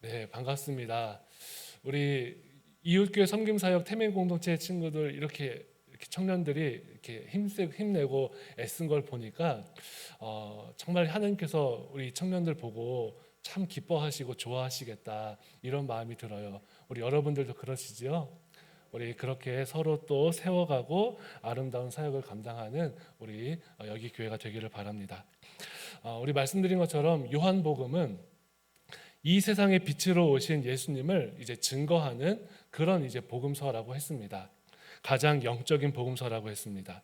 네, 반갑습니다. 우리 이웃교회 섬김사역 태민공동체 친구들 이렇게 청년들이 이렇게 힘내고 애쓴 걸 보니까 정말 하나님께서 우리 청년들 보고 참 기뻐하시고 좋아하시겠다 이런 마음이 들어요. 우리 여러분들도 그러시죠? 우리 그렇게 서로 또 세워가고 아름다운 사역을 감당하는 우리 여기 교회가 되기를 바랍니다. 우리 말씀드린 것처럼 요한복음은 이 세상의 빛으로 오신 예수님을 이제 증거하는 그런 이제 복음서라고 했습니다. 가장 영적인 복음서라고 했습니다.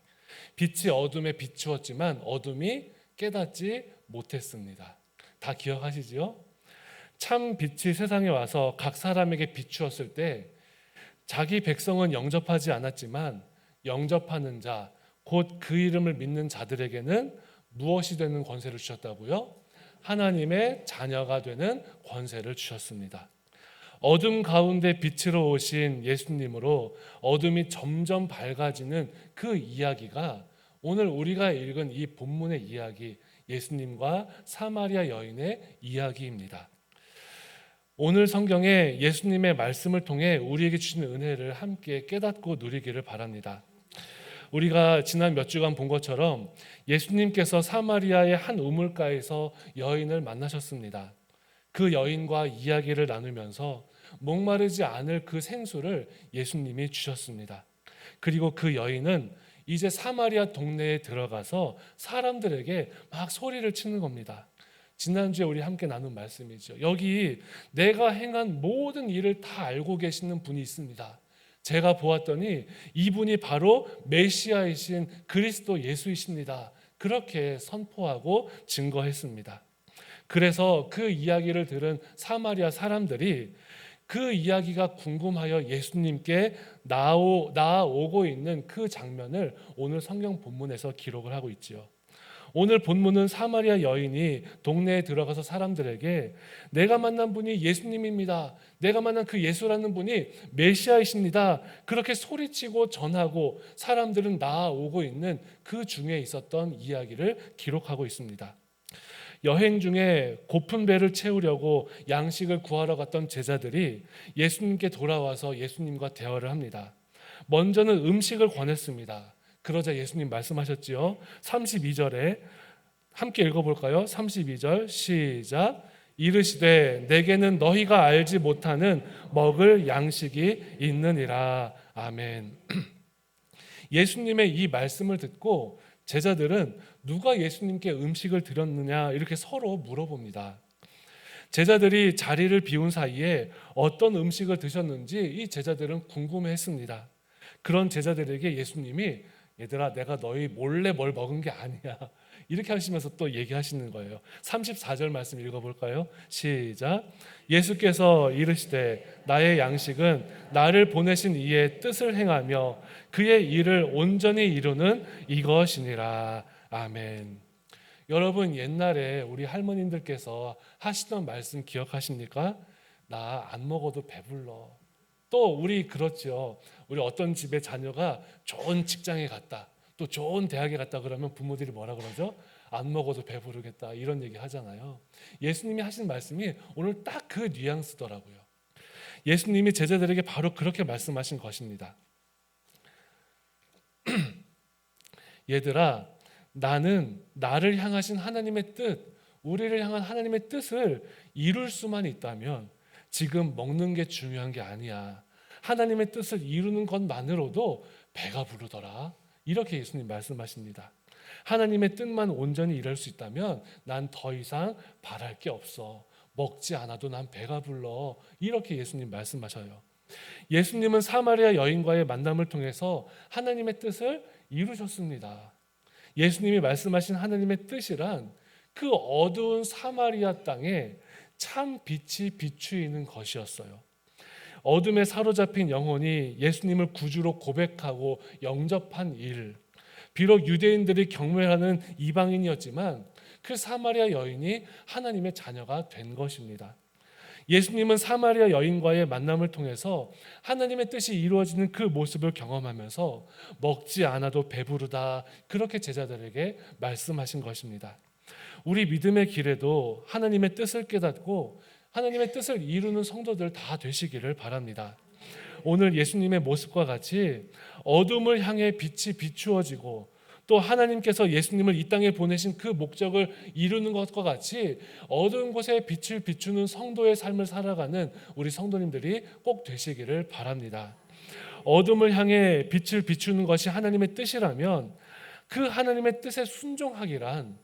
빛이 어둠에 비추었지만 어둠이 깨닫지 못했습니다. 다 기억하시지요? 참 빛이 세상에 와서 각 사람에게 비추었을 때 자기 백성은 영접하지 않았지만 영접하는 자, 곧 그 이름을 믿는 자들에게는 무엇이 되는 권세를 주셨다고요? 하나님의 자녀가 되는 권세를 주셨습니다. 어둠 가운데 빛으로 오신 예수님으로 어둠이 점점 밝아지는 그 이야기가 오늘 우리가 읽은 이 본문의 이야기, 예수님과 사마리아 여인의 이야기입니다. 오늘 성경에 예수님의 말씀을 통해 우리에게 주신 은혜를 함께 깨닫고 누리기를 바랍니다. 우리가 지난 몇 주간 본 것처럼 예수님께서 사마리아의 한 우물가에서 여인을 만나셨습니다. 그 여인과 이야기를 나누면서 목마르지 않을 그 생수를 예수님이 주셨습니다. 그리고 그 여인은 이제 사마리아 동네에 들어가서 사람들에게 막 소리를 치는 겁니다. 지난주에 우리 함께 나눈 말씀이죠. 여기 내가 행한 모든 일을 다 알고 계시는 분이 있습니다. 제가 보았더니 이분이 바로 메시아이신 그리스도 예수이십니다. 그렇게 선포하고 증거했습니다. 그래서 그 이야기를 들은 사마리아 사람들이 그 이야기가 궁금하여 예수님께 나아오고 있는 그 장면을 오늘 성경 본문에서 기록을 하고 있지요. 오늘 본문은 사마리아 여인이 동네에 들어가서 사람들에게 내가 만난 분이 예수님입니다. 내가 만난 그 예수라는 분이 메시아이십니다. 그렇게 소리치고 전하고 사람들은 나아오고 있는 그 중에 있었던 이야기를 기록하고 있습니다. 여행 중에 고픈 배를 채우려고 양식을 구하러 갔던 제자들이 예수님께 돌아와서 예수님과 대화를 합니다. 먼저는 음식을 권했습니다. 그러자 예수님 말씀하셨지요. 32절에 함께 읽어볼까요? 32절 시작. 이르시되 내게는 너희가 알지 못하는 먹을 양식이 있느니라. 아멘. 예수님의 이 말씀을 듣고 제자들은 누가 예수님께 음식을 드렸느냐 이렇게 서로 물어봅니다. 제자들이 자리를 비운 사이에 어떤 음식을 드셨는지 이 제자들은 궁금해했습니다. 그런 제자들에게 예수님이 얘들아 내가 너희 몰래 뭘 먹은 게 아니야 이렇게 하시면서 또 얘기하시는 거예요. 34절 말씀 읽어볼까요? 시작. 예수께서 이르시되 나의 양식은 나를 보내신 이의 뜻을 행하며 그의 일을 온전히 이루는 이것이니라. 아멘. 여러분 옛날에 우리 할머님들께서 하시던 말씀 기억하십니까? 나 안 먹어도 배불러. 또 우리 그렇죠. 우리 어떤 집에 자녀가 좋은 직장에 갔다, 또 좋은 대학에 갔다 그러면 부모들이 뭐라 그러죠? 안 먹어도 배부르겠다 이런 얘기 하잖아요. 예수님이 하신 말씀이 오늘 딱 그 뉘앙스더라고요. 예수님이 제자들에게 바로 그렇게 말씀하신 것입니다. 얘들아, 나는 나를 향하신 하나님의 뜻, 우리를 향한 하나님의 뜻을 이룰 수만 있다면 지금 먹는 게 중요한 게 아니야. 하나님의 뜻을 이루는 것만으로도 배가 부르더라. 이렇게 예수님 말씀하십니다. 하나님의 뜻만 온전히 이룰 수 있다면 난 더 이상 바랄 게 없어. 먹지 않아도 난 배가 불러. 이렇게 예수님 말씀하셔요. 예수님은 사마리아 여인과의 만남을 통해서 하나님의 뜻을 이루셨습니다. 예수님이 말씀하신 하나님의 뜻이란 그 어두운 사마리아 땅에 참 빛이 비추이는 것이었어요. 어둠에 사로잡힌 영혼이 예수님을 구주로 고백하고 영접한 일, 비록 유대인들이 경멸하는 이방인이었지만 그 사마리아 여인이 하나님의 자녀가 된 것입니다. 예수님은 사마리아 여인과의 만남을 통해서 하나님의 뜻이 이루어지는 그 모습을 경험하면서 먹지 않아도 배부르다 그렇게 제자들에게 말씀하신 것입니다. 우리 믿음의 길에도 하나님의 뜻을 깨닫고 하나님의 뜻을 이루는 성도들 다 되시기를 바랍니다. 오늘 예수님의 모습과 같이 어둠을 향해 빛이 비추어지고 또 하나님께서 예수님을 이 땅에 보내신 그 목적을 이루는 것과 같이 어두운 곳에 빛을 비추는 성도의 삶을 살아가는 우리 성도님들이 꼭 되시기를 바랍니다. 어둠을 향해 빛을 비추는 것이 하나님의 뜻이라면 그 하나님의 뜻에 순종하기란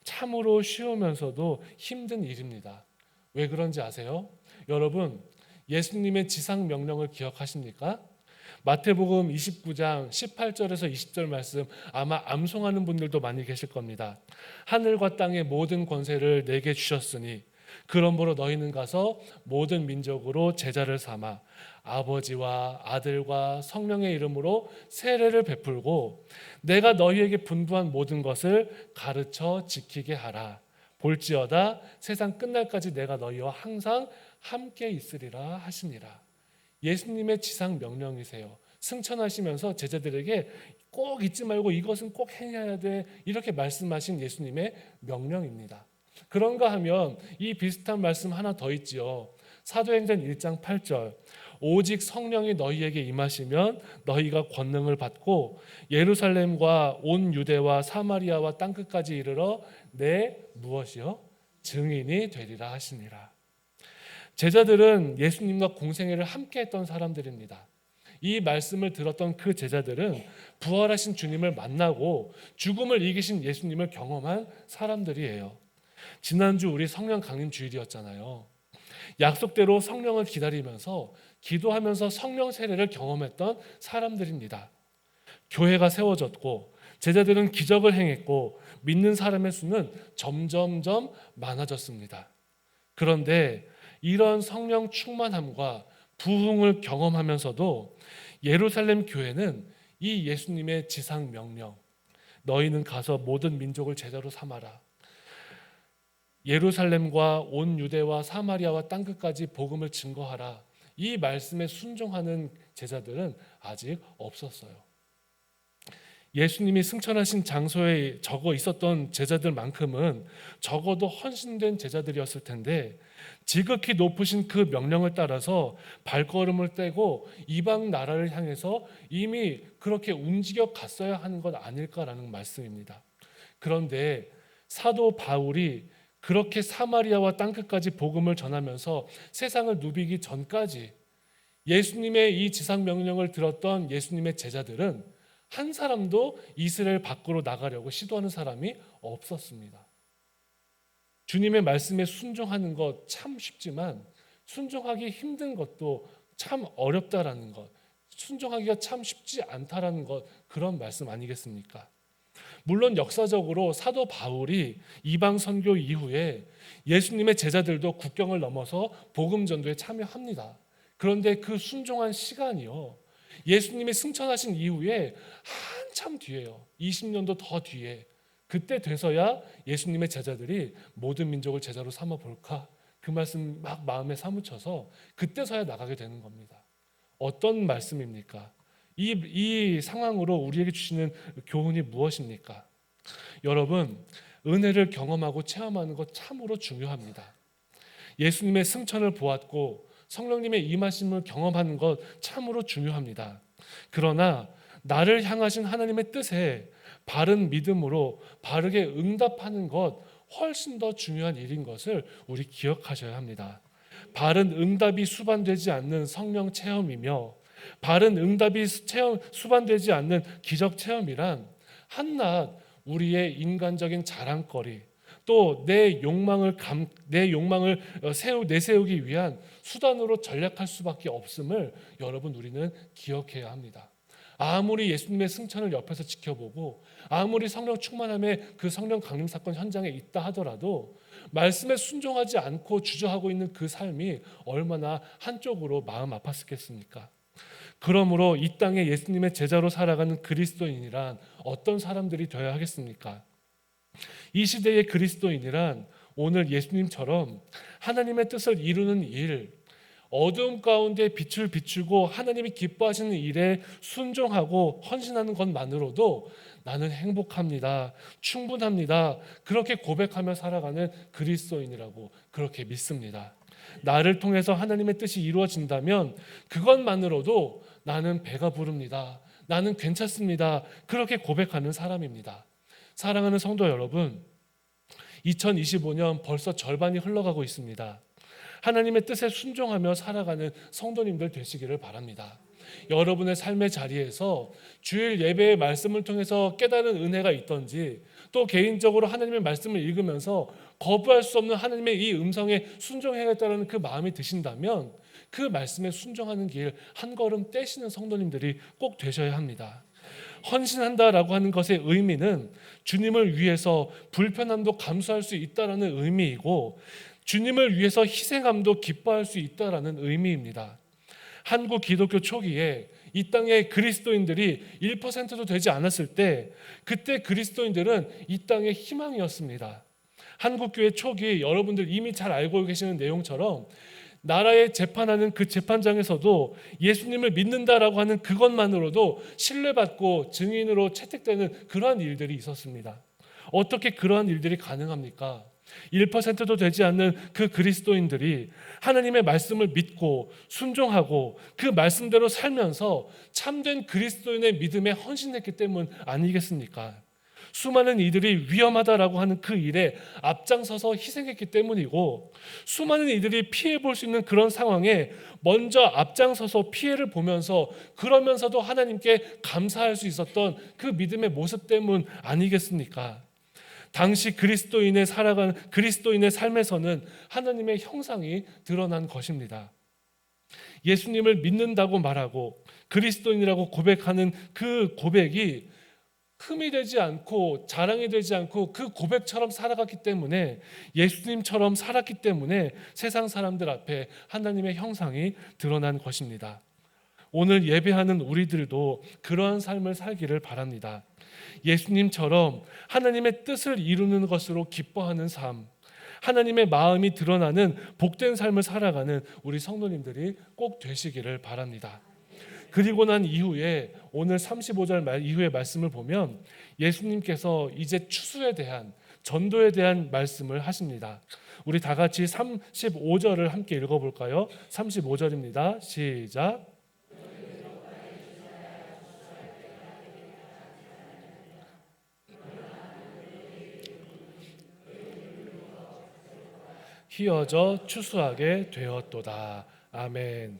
참으로 쉬우면서도 힘든 일입니다. 왜 그런지 아세요? 여러분, 예수님의 지상 명령을 기억하십니까? 마태복음 29장 18절에서 20절 말씀 아마 암송하는 분들도 많이 계실 겁니다. 하늘과 땅의 모든 권세를 내게 주셨으니 그러므로 너희는 가서 모든 민족으로 제자를 삼아 아버지와 아들과 성령의 이름으로 세례를 베풀고 내가 너희에게 분부한 모든 것을 가르쳐 지키게 하라. 볼지어다 세상 끝날까지 내가 너희와 항상 함께 있으리라 하시니라. 예수님의 지상 명령이세요. 승천하시면서 제자들에게 꼭 잊지 말고 이것은 꼭 해야 돼 이렇게 말씀하신 예수님의 명령입니다. 그런가 하면 이 비슷한 말씀 하나 더 있지요. 사도행전 1장 8절 오직 성령이 너희에게 임하시면 너희가 권능을 받고 예루살렘과 온 유대와 사마리아와 땅끝까지 이르러 내 무엇이요? 증인이 되리라 하시니라. 제자들은 예수님과 공생애를 함께 했던 사람들입니다. 이 말씀을 들었던 그 제자들은 부활하신 주님을 만나고 죽음을 이기신 예수님을 경험한 사람들이에요. 지난주 우리 성령 강림 주일이었잖아요. 약속대로 성령을 기다리면서 기도하면서 성령 세례를 경험했던 사람들입니다. 교회가 세워졌고 제자들은 기적을 행했고 믿는 사람의 수는 점점점 많아졌습니다. 그런데 이런 성령 충만함과 부흥을 경험하면서도 예루살렘 교회는 이 예수님의 지상 명령 너희는 가서 모든 민족을 제자로 삼아라. 예루살렘과 온 유대와 사마리아와 땅끝까지 복음을 증거하라. 이 말씀에 순종하는 제자들은 아직 없었어요. 예수님이 승천하신 장소에 적어 있었던 제자들만큼은 적어도 헌신된 제자들이었을 텐데 지극히 높으신 그 명령을 따라서 발걸음을 떼고 이방 나라를 향해서 이미 그렇게 움직여 갔어야 하는 것 아닐까라는 말씀입니다. 그런데 사도 바울이 그렇게 사마리아와 땅끝까지 복음을 전하면서 세상을 누비기 전까지 예수님의 이 지상 명령을 들었던 예수님의 제자들은 한 사람도 이스라엘 밖으로 나가려고 시도하는 사람이 없었습니다. 주님의 말씀에 순종하는 것 참 쉽지만 순종하기 힘든 것도 참 어렵다라는 것, 순종하기가 참 쉽지 않다라는 것, 그런 말씀 아니겠습니까? 물론 역사적으로 사도 바울이 이방 선교 이후에 예수님의 제자들도 국경을 넘어서 복음 전도에 참여합니다. 그런데 그 순종한 시간이요, 예수님이 승천하신 이후에 한참 뒤에요. 20년도 더 뒤에 그때 돼서야 예수님의 제자들이 모든 민족을 제자로 삼아 볼까, 그 말씀 막 마음에 사무쳐서 그때서야 나가게 되는 겁니다. 어떤 말씀입니까? 이 상황으로 우리에게 주시는 교훈이 무엇입니까? 여러분, 은혜를 경험하고 체험하는 것 참으로 중요합니다. 예수님의 승천을 보았고 성령님의 임하심을 경험하는 것 참으로 중요합니다. 그러나 나를 향하신 하나님의 뜻에 바른 믿음으로 바르게 응답하는 것 훨씬 더 중요한 일인 것을 우리 기억하셔야 합니다. 바른 응답이 수반되지 않는 성령 체험이며 바른 응답이 수반되지 않는 기적 체험이란 한낱 우리의 인간적인 자랑거리, 또 내 욕망을 내세우기 위한 수단으로 전략할 수밖에 없음을 여러분 우리는 기억해야 합니다. 아무리 예수님의 승천을 옆에서 지켜보고 아무리 성령 충만함의 그 성령 강림 사건 현장에 있다 하더라도 말씀에 순종하지 않고 주저하고 있는 그 삶이 얼마나 한쪽으로 마음 아팠겠습니까? 그러므로 이 땅에 예수님의 제자로 살아가는 그리스도인이란 어떤 사람들이 되어야 하겠습니까? 이 시대의 그리스도인이란 오늘 예수님처럼 하나님의 뜻을 이루는 일, 어두움 가운데 빛을 비추고 하나님이 기뻐하시는 일에 순종하고 헌신하는 것만으로도 나는 행복합니다, 충분합니다, 그렇게 고백하며 살아가는 그리스도인이라고 그렇게 믿습니다. 나를 통해서 하나님의 뜻이 이루어진다면 그것만으로도 나는 배가 부릅니다. 나는 괜찮습니다. 그렇게 고백하는 사람입니다. 사랑하는 성도 여러분, 2025년 벌써 절반이 흘러가고 있습니다. 하나님의 뜻에 순종하며 살아가는 성도님들 되시기를 바랍니다. 여러분의 삶의 자리에서 주일 예배의 말씀을 통해서 깨달은 은혜가 있던지, 또 개인적으로 하나님의 말씀을 읽으면서 거부할 수 없는 하나님의 이 음성에 순종해야겠다는 그 마음이 드신다면 그 말씀에 순종하는 길 한 걸음 떼시는 성도님들이 꼭 되셔야 합니다. 헌신한다라고 하는 것의 의미는 주님을 위해서 불편함도 감수할 수 있다라는 의미이고, 주님을 위해서 희생함도 기뻐할 수 있다라는 의미입니다. 한국 기독교 초기에 이 땅에 그리스도인들이 1%도 되지 않았을 때, 그때 그리스도인들은 이 땅의 희망이었습니다. 한국교회 초기, 여러분들 이미 잘 알고 계시는 내용처럼 나라에 재판하는 그 재판장에서도 예수님을 믿는다라고 하는 그것만으로도 신뢰받고 증인으로 채택되는 그러한 일들이 있었습니다. 어떻게 그러한 일들이 가능합니까? 1%도 되지 않는 그 그리스도인들이 하나님의 말씀을 믿고 순종하고 그 말씀대로 살면서 참된 그리스도인의 믿음에 헌신했기 때문 아니겠습니까? 수많은 이들이 위험하다라고 하는 그 일에 앞장서서 희생했기 때문이고, 수많은 이들이 피해 볼 수 있는 그런 상황에 먼저 앞장서서 피해를 보면서 그러면서도 하나님께 감사할 수 있었던 그 믿음의 모습 때문 아니겠습니까? 당시 그리스도인의 살아가는 그리스도인의 삶에서는 하나님의 형상이 드러난 것입니다. 예수님을 믿는다고 말하고 그리스도인이라고 고백하는 그 고백이 흠이 되지 않고 자랑이 되지 않고 그 고백처럼 살아갔기 때문에, 예수님처럼 살았기 때문에 세상 사람들 앞에 하나님의 형상이 드러난 것입니다. 오늘 예배하는 우리들도 그러한 삶을 살기를 바랍니다. 예수님처럼 하나님의 뜻을 이루는 것으로 기뻐하는 삶, 하나님의 마음이 드러나는 복된 삶을 살아가는 우리 성도님들이 꼭 되시기를 바랍니다. 그리고 난 이후에 오늘 35절 이후의 말씀을 보면 예수님께서 이제 추수에 대한, 전도에 대한 말씀을 하십니다. 우리 다 같이 35절을 함께 읽어볼까요? 35절입니다. 시작. 희어져 추수하게 되었도다. 아멘.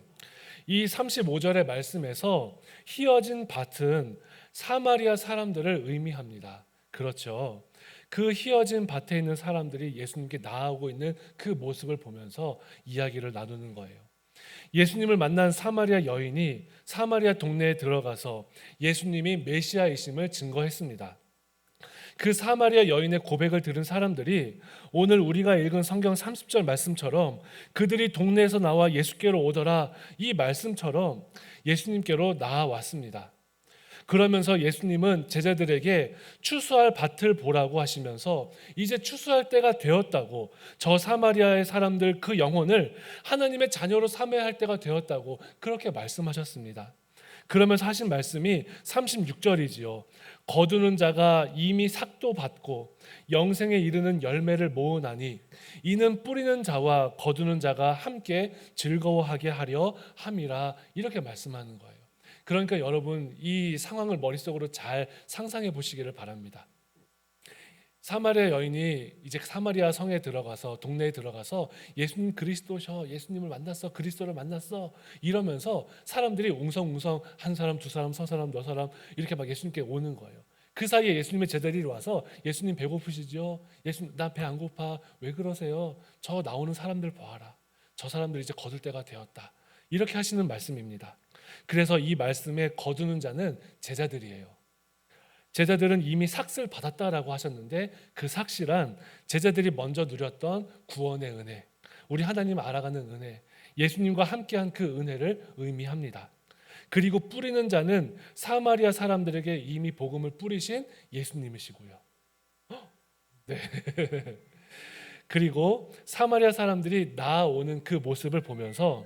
이 35절의 말씀에서 희어진 밭은 사마리아 사람들을 의미합니다. 그렇죠. 그 희어진 밭에 있는 사람들이 예수님께 나아오고 있는 그 모습을 보면서 이야기를 나누는 거예요. 예수님을 만난 사마리아 여인이 사마리아 동네에 들어가서 예수님이 메시아이심을 증거했습니다. 그 사마리아 여인의 고백을 들은 사람들이 오늘 우리가 읽은 성경 30절 말씀처럼 그들이 동네에서 나와 예수께로 오더라, 이 말씀처럼 예수님께로 나아왔습니다. 그러면서 예수님은 제자들에게 추수할 밭을 보라고 하시면서 이제 추수할 때가 되었다고, 저 사마리아의 사람들 그 영혼을 하나님의 자녀로 삼아야 할 때가 되었다고 그렇게 말씀하셨습니다. 그러면서 하신 말씀이 36절이지요. 거두는 자가 이미 삭도 받고 영생에 이르는 열매를 모으나니 이는 뿌리는 자와 거두는 자가 함께 즐거워하게 하려 함이라, 이렇게 말씀하는 거예요. 그러니까 여러분, 이 상황을 머릿속으로 잘 상상해 보시기를 바랍니다. 사마리아 여인이 이제 사마리아 성에 들어가서, 동네에 들어가서 예수님 그리스도셔, 예수님을 만났어, 그리스도를 만났어 이러면서 사람들이 웅성웅성 한 사람, 두 사람, 서 사람, 너 사람 이렇게 막 예수님께 오는 거예요. 그 사이에 예수님의 제자들이 와서 예수님 배고프시죠? 예수님 나 배 안 고파. 왜 그러세요? 저 나오는 사람들 보아라. 저 사람들 이제 거둘 때가 되었다. 이렇게 하시는 말씀입니다. 그래서 이 말씀에 거두는 자는 제자들이에요. 제자들은 이미 삭을 받았다라고 하셨는데 그 삭이란 제자들이 먼저 누렸던 구원의 은혜, 우리 하나님 알아가는 은혜, 예수님과 함께한 그 은혜를 의미합니다. 그리고 뿌리는 자는 사마리아 사람들에게 이미 복음을 뿌리신 예수님이시고요. 네. 그리고 사마리아 사람들이 나아오는 그 모습을 보면서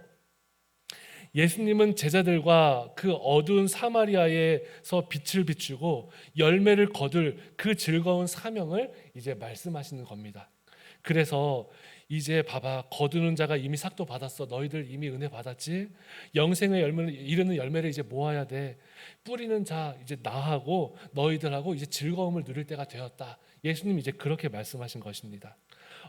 예수님은 제자들과 그 어두운 사마리아에서 빛을 비추고 열매를 거둘 그 즐거운 사명을 이제 말씀하시는 겁니다. 그래서 이제 봐봐, 거두는 자가 이미 삭도 받았어. 너희들 이미 은혜 받았지? 영생의 열매를 이르는 열매를 이제 모아야 돼. 뿌리는 자 이제 나하고 너희들하고 이제 즐거움을 누릴 때가 되었다. 예수님 이제 그렇게 말씀하신 것입니다.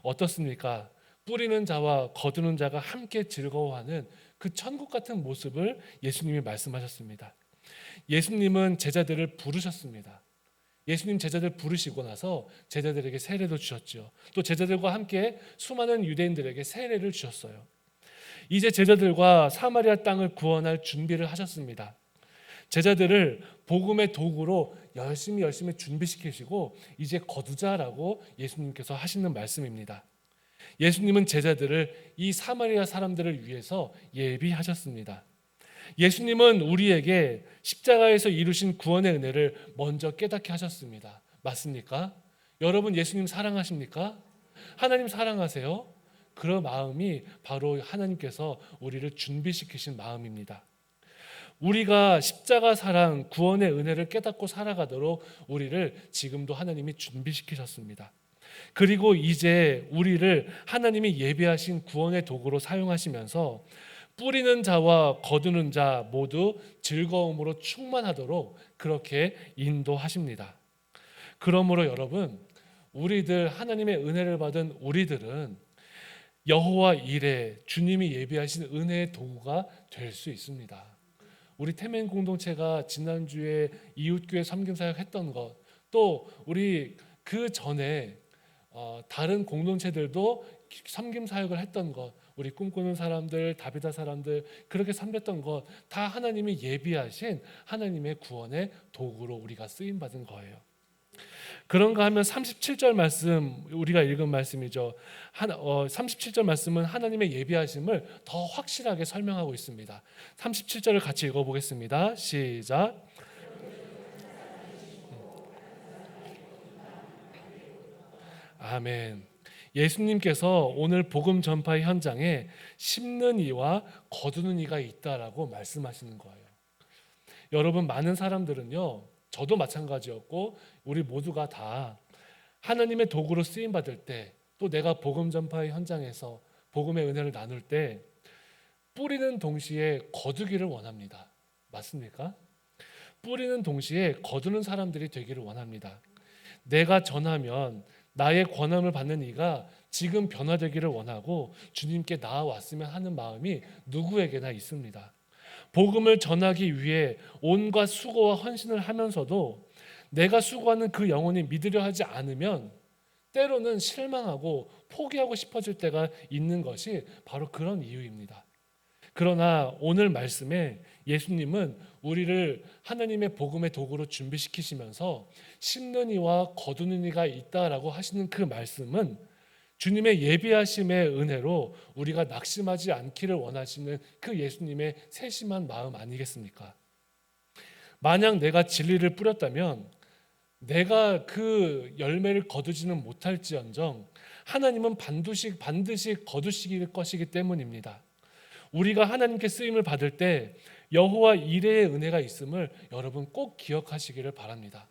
어떻습니까? 뿌리는 자와 거두는 자가 함께 즐거워하는 그 천국 같은 모습을 예수님이 말씀하셨습니다. 예수님은 제자들을 부르셨습니다. 예수님 제자들 부르시고 나서 제자들에게 세례도 주셨죠. 또 제자들과 함께 수많은 유대인들에게 세례를 주셨어요. 이제 제자들과 사마리아 땅을 구원할 준비를 하셨습니다. 제자들을 복음의 도구로 열심히 준비시키시고 이제 거두자라고 예수님께서 하시는 말씀입니다. 예수님은 제자들을 이 사마리아 사람들을 위해서 예비하셨습니다. 예수님은 우리에게 십자가에서 이루신 구원의 은혜를 먼저 깨닫게 하셨습니다. 맞습니까? 여러분 예수님 사랑하십니까? 하나님 사랑하세요? 그런 마음이 바로 하나님께서 우리를 준비시키신 마음입니다. 우리가 십자가 사랑, 구원의 은혜를 깨닫고 살아가도록 우리를 지금도 하나님이 준비시키셨습니다. 그리고 이제 우리를 하나님이 예비하신 구원의 도구로 사용하시면서 뿌리는 자와 거두는 자 모두 즐거움으로 충만하도록 그렇게 인도하십니다. 그러므로 여러분, 우리들 하나님의 은혜를 받은 우리들은 여호와 일에 주님이 예비하신 은혜의 도구가 될 수 있습니다. 우리 태멘 공동체가 지난주에 이웃교회 섬김사역 했던 것, 또 우리 그 전에 다른 공동체들도 섬김사역을 했던 것, 우리 꿈꾸는 사람들, 다비다 사람들 그렇게 섬겼던 것 다 하나님이 예비하신 하나님의 구원의 도구로 우리가 쓰임받은 거예요. 그런가 하면 37절 말씀, 우리가 읽은 말씀이죠. 37절 말씀은 하나님의 예비하심을 더 확실하게 설명하고 있습니다. 37절을 같이 읽어보겠습니다. 시작. 아멘. 예수님께서 오늘 복음 전파의 현장에 심는 이와 거두는 이가 있다라고 말씀하시는 거예요. 여러분, 많은 사람들은요, 저도 마찬가지였고 우리 모두가 다 하나님의 도구로 쓰임 받을 때, 또 내가 복음 전파의 현장에서 복음의 은혜를 나눌 때 뿌리는 동시에 거두기를 원합니다. 맞습니까? 뿌리는 동시에 거두는 사람들이 되기를 원합니다. 내가 전하면 나의 권함을 받는 이가 지금 변화되기를 원하고 주님께 나아왔으면 하는 마음이 누구에게나 있습니다. 복음을 전하기 위해 온갖 수고와 헌신을 하면서도 내가 수고하는 그 영혼이 믿으려 하지 않으면 때로는 실망하고 포기하고 싶어질 때가 있는 것이 바로 그런 이유입니다. 그러나 오늘 말씀에 예수님은 우리를 하나님의 복음의 도구로 준비시키시면서 심는 이와 거두는 이가 있다라고 하시는 그 말씀은 주님의 예비하심의 은혜로 우리가 낙심하지 않기를 원하시는 그 예수님의 세심한 마음 아니겠습니까? 만약 내가 진리를 뿌렸다면 내가 그 열매를 거두지는 못할지언정 하나님은 반드시 거두시길 것이기 때문입니다. 우리가 하나님께 쓰임을 받을 때 여호와 이레의 은혜가 있음을 여러분 꼭 기억하시기를 바랍니다.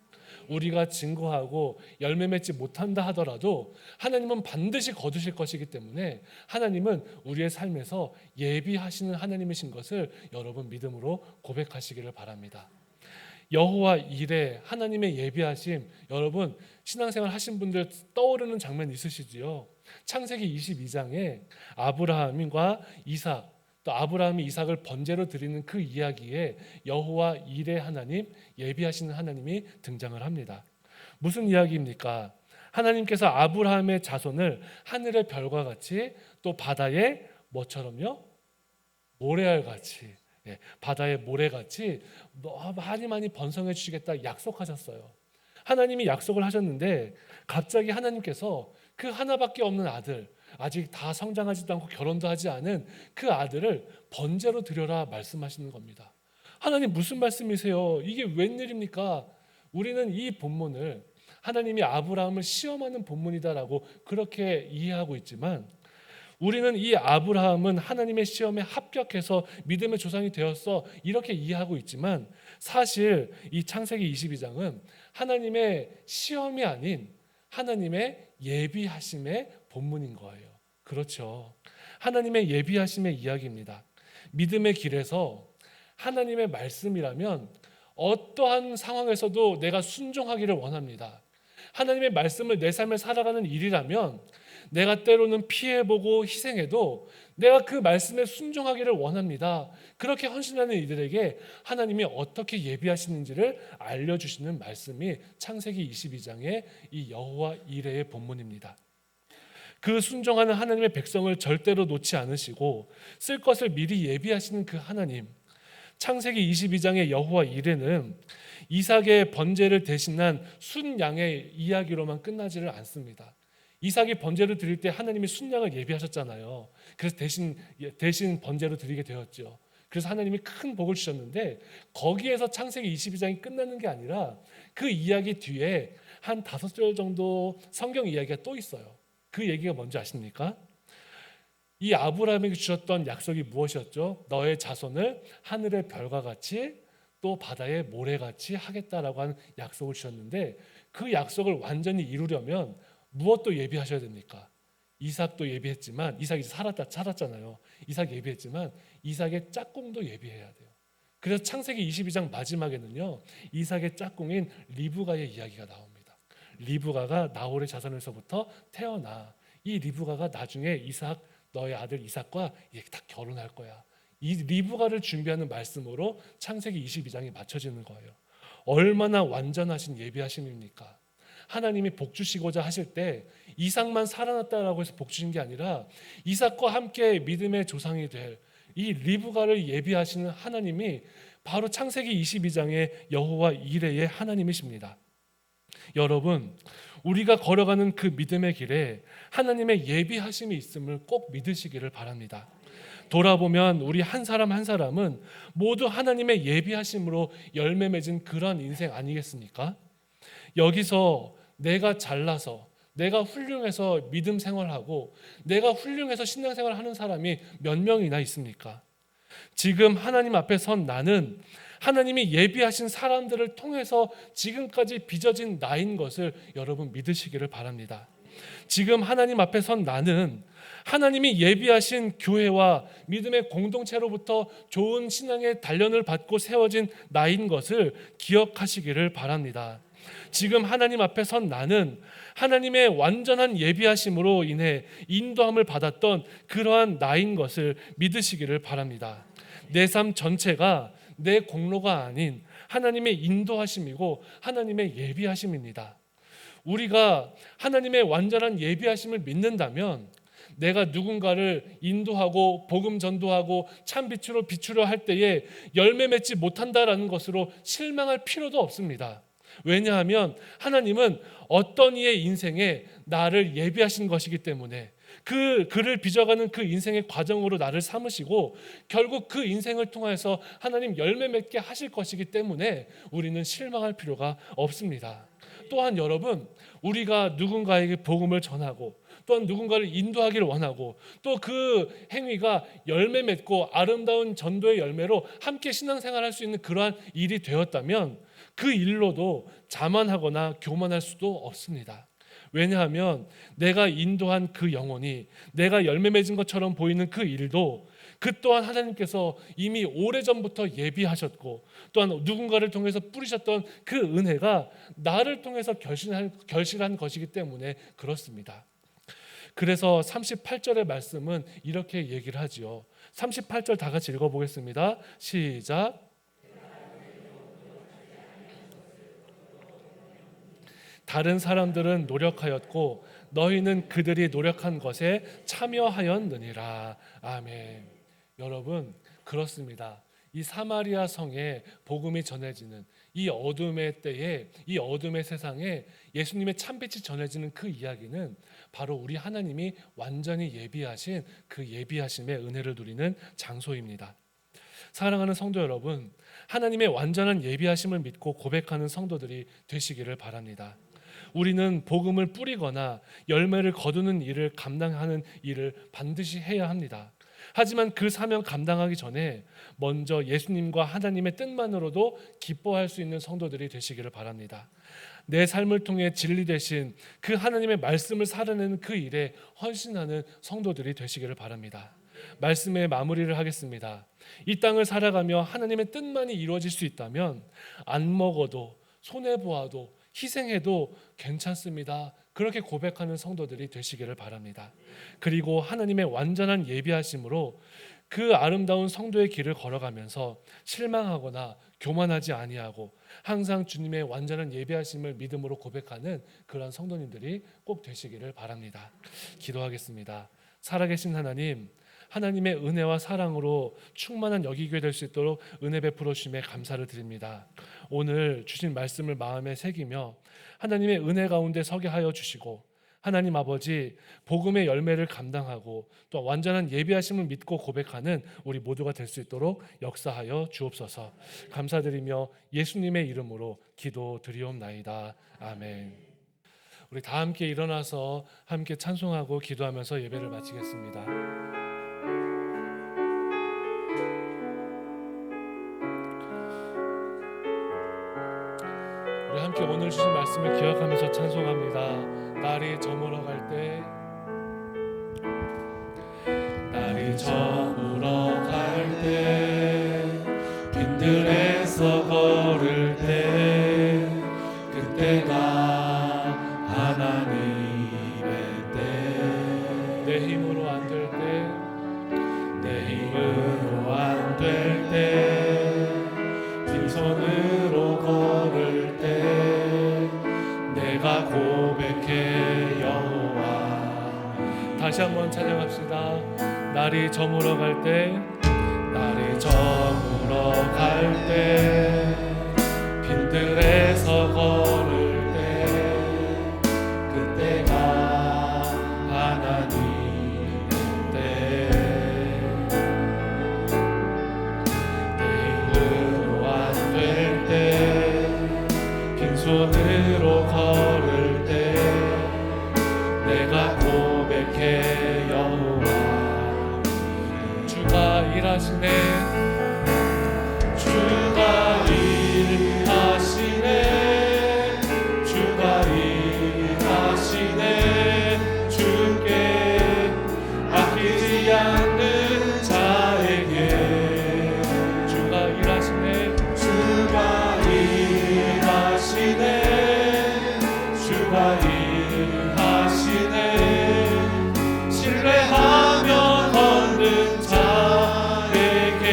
우리가 증거하고 열매 맺지 못한다 하더라도 하나님은 반드시 거두실 것이기 때문에 하나님은 우리의 삶에서 예비하시는 하나님이신 것을 여러분 믿음으로 고백하시기를 바랍니다. 여호와 이레, 하나님의 예비하심, 여러분 신앙생활 하신 분들 떠오르는 장면 있으시지요? 창세기 22장에 아브라함과 이삭, 또 아브라함이 이삭을 번제로 드리는 그 이야기에 여호와 이레 하나님, 예비하시는 하나님이 등장을 합니다. 무슨 이야기입니까? 하나님께서 아브라함의 자손을 하늘의 별과 같이 또 바다의 뭐처럼요? 모래알같이, 바다의 모래같이 많이 번성해 주시겠다 약속하셨어요. 하나님이 약속을 하셨는데 갑자기 하나님께서 그 하나밖에 없는 아들, 아직 다 성장하지도 않고 결혼도 하지 않은 그 아들을 번제로 드려라 말씀하시는 겁니다. 하나님 무슨 말씀이세요? 이게 웬일입니까? 우리는 이 본문을 하나님이 아브라함을 시험하는 본문이다라고 그렇게 이해하고 있지만 우리는 이 아브라함은 하나님의 시험에 합격해서 믿음의 조상이 되었어 이렇게 이해하고 있지만 사실 이 창세기 22장은 하나님의 시험이 아닌 하나님의 예비하심의 본문인 거예요. 그렇죠. 하나님의 예비하심의 이야기입니다. 믿음의 길에서 하나님의 말씀이라면 어떠한 상황에서도 내가 순종하기를 원합니다. 하나님의 말씀을 내 삶에 살아가는 일이라면 내가 때로는 피해보고 희생해도 내가 그 말씀에 순종하기를 원합니다. 그렇게 헌신하는 이들에게 하나님이 어떻게 예비하시는지를 알려주시는 말씀이 창세기 22장의 이 여호와 이레의 본문입니다. 그 순종하는 하나님의 백성을 절대로 놓지 않으시고 쓸 것을 미리 예비하시는 그 하나님, 창세기 22장의 여호와 이레는 이삭의 번제를 대신한 순양의 이야기로만 끝나지를 않습니다. 이삭이 번제를 드릴 때 하나님이 순양을 예비하셨잖아요. 그래서 대신 번제로 드리게 되었죠. 그래서 하나님이 큰 복을 주셨는데 거기에서 창세기 22장이 끝나는 게 아니라 그 이야기 뒤에 한 5절 정도 성경 이야기가 또 있어요. 그 얘기가 뭔지 아십니까? 이 아브라함에게 주셨던 약속이 무엇이었죠? 너의 자손을 하늘의 별과 같이 또 바다의 모래같이 하겠다라고 하는 약속을 주셨는데 그 약속을 완전히 이루려면 무엇도 예비하셔야 됩니까? 이삭도 예비했지만 이삭이 살았잖아요. 이삭 예비했지만 이삭의 짝꿍도 예비해야 돼요. 그래서 창세기 22장 마지막에는요, 이삭의 짝꿍인 리브가의 이야기가 나옵니다. 리브가가 나홀의 자손에서부터 태어나 이 리브가가 나중에 이삭 너의 아들 이삭과 다 결혼할 거야. 이 리브가를 준비하는 말씀으로 창세기 22장이 맞춰지는 거예요. 얼마나 완전하신 예비하심입니까? 하나님이 복 주시고자 하실 때 이삭만 살아났다라고 해서 복 주신 게 아니라 이삭과 함께 믿음의 조상이 될 이 리브가를 예비하시는 하나님이 바로 창세기 22장의 여호와 이레의 하나님이십니다. 여러분, 우리가 걸어가는 그 믿음의 길에 하나님의 예비하심이 있음을 꼭 믿으시기를 바랍니다. 돌아보면 우리 한 사람 한 사람은 모두 하나님의 예비하심으로 열매 맺은 그런 인생 아니겠습니까? 여기서 내가 잘나서 내가 훌륭해서 믿음 생활하고 내가 훌륭해서 신앙생활 하는 사람이 몇 명이나 있습니까? 지금 하나님 앞에 선 나는 하나님이 예비하신 사람들을 통해서 지금까지 빚어진 나인 것을 여러분 믿으시기를 바랍니다. 지금 하나님 앞에 선 나는 하나님이 예비하신 교회와 믿음의 공동체로부터 좋은 신앙의 단련을 받고 세워진 나인 것을 기억하시기를 바랍니다. 지금 하나님 앞에 선 나는 하나님의 완전한 예비하심으로 인해 인도함을 받았던 그러한 나인 것을 믿으시기를 바랍니다. 내 삶 전체가 내 공로가 아닌 하나님의 인도하심이고 하나님의 예비하심입니다. 우리가 하나님의 완전한 예비하심을 믿는다면 내가 누군가를 인도하고 복음 전도하고 참 빛으로 비추려 할 때에 열매 맺지 못한다라는 것으로 실망할 필요도 없습니다. 왜냐하면 하나님은 어떤 이의 인생에 나를 예비하신 것이기 때문에 그를 빚어가는 그 인생의 과정으로 나를 삼으시고 결국 그 인생을 통해서 하나님 열매 맺게 하실 것이기 때문에 우리는 실망할 필요가 없습니다. 또한 여러분, 우리가 누군가에게 복음을 전하고 또한 누군가를 인도하기를 원하고 또 그 행위가 열매 맺고 아름다운 전도의 열매로 함께 신앙생활할 수 있는 그러한 일이 되었다면 그 일로도 자만하거나 교만할 수도 없습니다. 왜냐하면 내가 인도한 그 영혼이 내가 열매 맺은 것처럼 보이는 그 일도 그 또한 하나님께서 이미 오래전부터 예비하셨고 또한 누군가를 통해서 뿌리셨던 그 은혜가 나를 통해서 결실한 것이기 때문에 그렇습니다. 그래서 38절의 말씀은 이렇게 얘기를 하지요. 38절 다 같이 읽어보겠습니다. 시작. 다른 사람들은 노력하였고 너희는 그들이 노력한 것에 참여하였느니라. 아멘. 여러분, 그렇습니다. 이 사마리아 성에 복음이 전해지는 이 어둠의 때에 이 어둠의 세상에 예수님의 참빛이 전해지는 그 이야기는 바로 우리 하나님이 완전히 예비하신 그 예비하심의 은혜를 누리는 장소입니다. 사랑하는 성도 여러분, 하나님의 완전한 예비하심을 믿고 고백하는 성도들이 되시기를 바랍니다. 우리는 복음을 뿌리거나 열매를 거두는 일을 감당하는 일을 반드시 해야 합니다. 하지만 그 사명 감당하기 전에 먼저 예수님과 하나님의 뜻만으로도 기뻐할 수 있는 성도들이 되시기를 바랍니다. 내 삶을 통해 진리 되신 그 하나님의 말씀을 살아내는 그 일에 헌신하는 성도들이 되시기를 바랍니다. 말씀의 마무리를 하겠습니다. 이 땅을 살아가며 하나님의 뜻만이 이루어질 수 있다면 안 먹어도 손해보아도 희생해도 괜찮습니다. 그렇게 고백하는 성도들이 되시기를 바랍니다. 그리고 하나님의 완전한 예비하심으로 그 아름다운 성도의 길을 걸어가면서 실망하거나 교만하지 아니하고 항상 주님의 완전한 예비하심을 믿음으로 고백하는 그러한 성도님들이 꼭 되시기를 바랍니다. 기도하겠습니다. 살아계신 하나님, 하나님의 은혜와 사랑으로 충만한 여기교회 될 수 있도록 은혜 베풀어 주심에 감사를 드립니다. 오늘 주신 말씀을 마음에 새기며 하나님의 은혜 가운데 서게 하여 주시고, 하나님 아버지 복음의 열매를 감당하고 또 완전한 예비하심을 믿고 고백하는 우리 모두가 될 수 있도록 역사하여 주옵소서. 감사드리며 예수님의 이름으로 기도드리옵나이다. 아멘. 우리 다 함께 일어나서 함께 찬송하고 기도하면서 예배를 마치겠습니다. 우리 함께 오늘 주신 말씀을 기억하면서 찬송합니다. 날이 저물어 갈 때, 날이 저물어 갈 때, 빈들에서 걸을 때, 그때가 하나님의 때. 내 힘으로 안 될 때, 내 힘으로 안 될 때, 빈손으로 걸을 때, 내가 고백해 여호와. 다시 한번 찬양합시다. 날이 저물어 갈 때, 날이 저물어 갈 때, 빈들에서 걸을 때, 그때가 하나님의 때. 내 힘으로 안 될 때, 빈손으로 걸을 때, 내가 고백해 여호와. 주가 일하시네, 주가 일하시네, 주가 일하시네. 주께 아끼지 않는 자에게 주가 일하시네, 주가 일하시네, 주가 일하시네. 신뢰하며 걷는 자에게.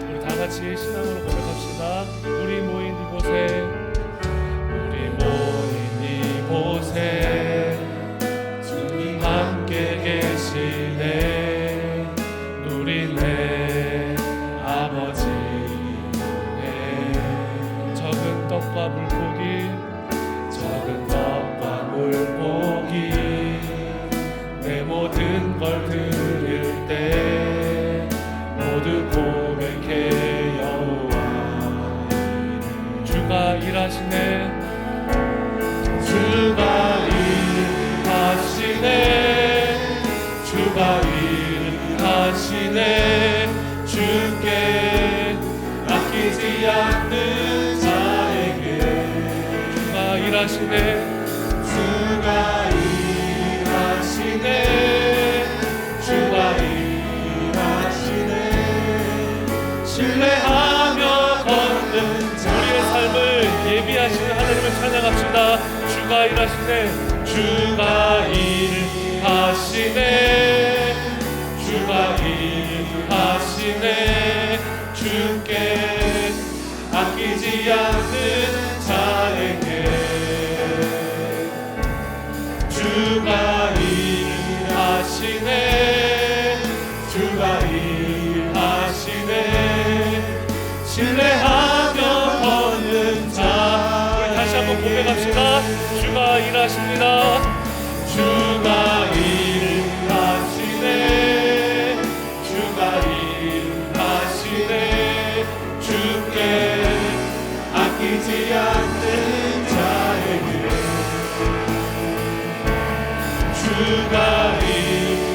우리 다 같이 신앙으로 고백합시다. 우리 모인 이곳에, 우리 모인 이곳에 주님 함께 계시네. 누리네 아버지네. 적은 떡과 물고기, 적은 떡과 물고기, 내 모든 걸 드릴 때 모두 고백해 여호와. 주가 일하시네, 주가 일하시네, 주가 일하시네. 주께 아끼지 않는 자에게 주가 일하시네, 주가 일하시네, 주가 일하시네. 신뢰하며 걷는 자. 우리의 삶을 예비하시는 하나님을 찬양합시다. 주가 일하시네, 주가 일하시네, 주가 일하시네. 주께 아끼지 않는 자에게 주가 일하시네, 주가 일하시네. 신뢰하며 걷는 자. 우리 다시 한번 고백합시다. 주가 일하십니다, 주가 일하시네, 주가 일하시네. 주께 아끼지 않는 자에게 주가 일하시네.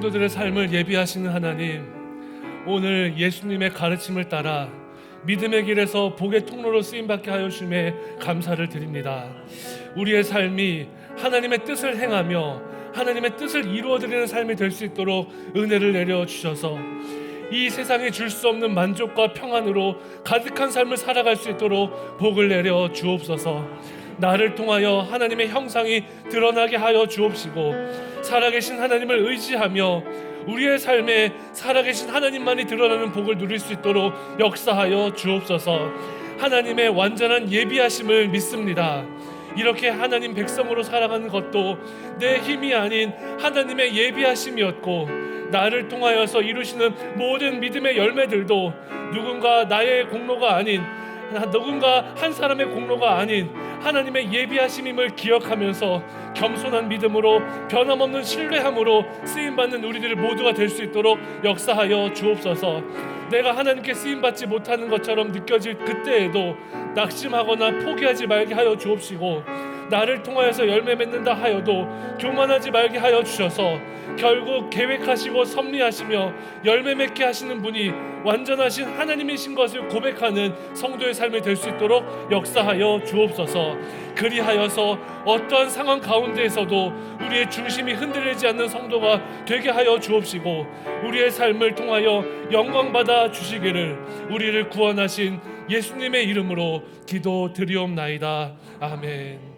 성도들의 삶을 예비하시는 하나님, 오늘 예수님의 가르침을 따라 믿음의 길에서 복의 통로로 쓰임받게 하여 주심에 감사를 드립니다. 우리의 삶이 하나님의 뜻을 행하며 하나님의 뜻을 이루어드리는 삶이 될 수 있도록 은혜를 내려주셔서 이 세상에 줄 수 없는 만족과 평안으로 가득한 삶을 살아갈 수 있도록 복을 내려 주옵소서. 나를 통하여 하나님의 형상이 드러나게 하여 주옵시고, 살아계신 하나님을 의지하며 우리의 삶에 살아계신 하나님만이 드러나는 복을 누릴 수 있도록 역사하여 주옵소서. 하나님의 완전한 예비하심을 믿습니다. 이렇게 하나님 백성으로 살아가는 것도 내 힘이 아닌 하나님의 예비하심이었고, 나를 통하여서 이루시는 모든 믿음의 열매들도 누군가 나의 공로가 아닌, 누군가 한 사람의 공로가 아닌 하나님의 예비하심임을 기억하면서 겸손한 믿음으로 변함없는 신뢰함으로 쓰임받는 우리들 모두가 될 수 있도록 역사하여 주옵소서. 내가 하나님께 쓰임받지 못하는 것처럼 느껴질 그때에도 낙심하거나 포기하지 말게 하여 주옵시고, 나를 통하여서 열매 맺는다 하여도 교만하지 말게 하여 주셔서 결국 계획하시고 섭리하시며 열매 맺게 하시는 분이 완전하신 하나님이신 것을 고백하는 성도의 삶이 될 수 있도록 역사하여 주옵소서. 그리하여서 어떠한 상황 가운데에서도 우리의 중심이 흔들리지 않는 성도가 되게 하여 주옵시고, 우리의 삶을 통하여 영광받아 주시기를 우리를 구원하신 예수님의 이름으로 기도드리옵나이다. 아멘.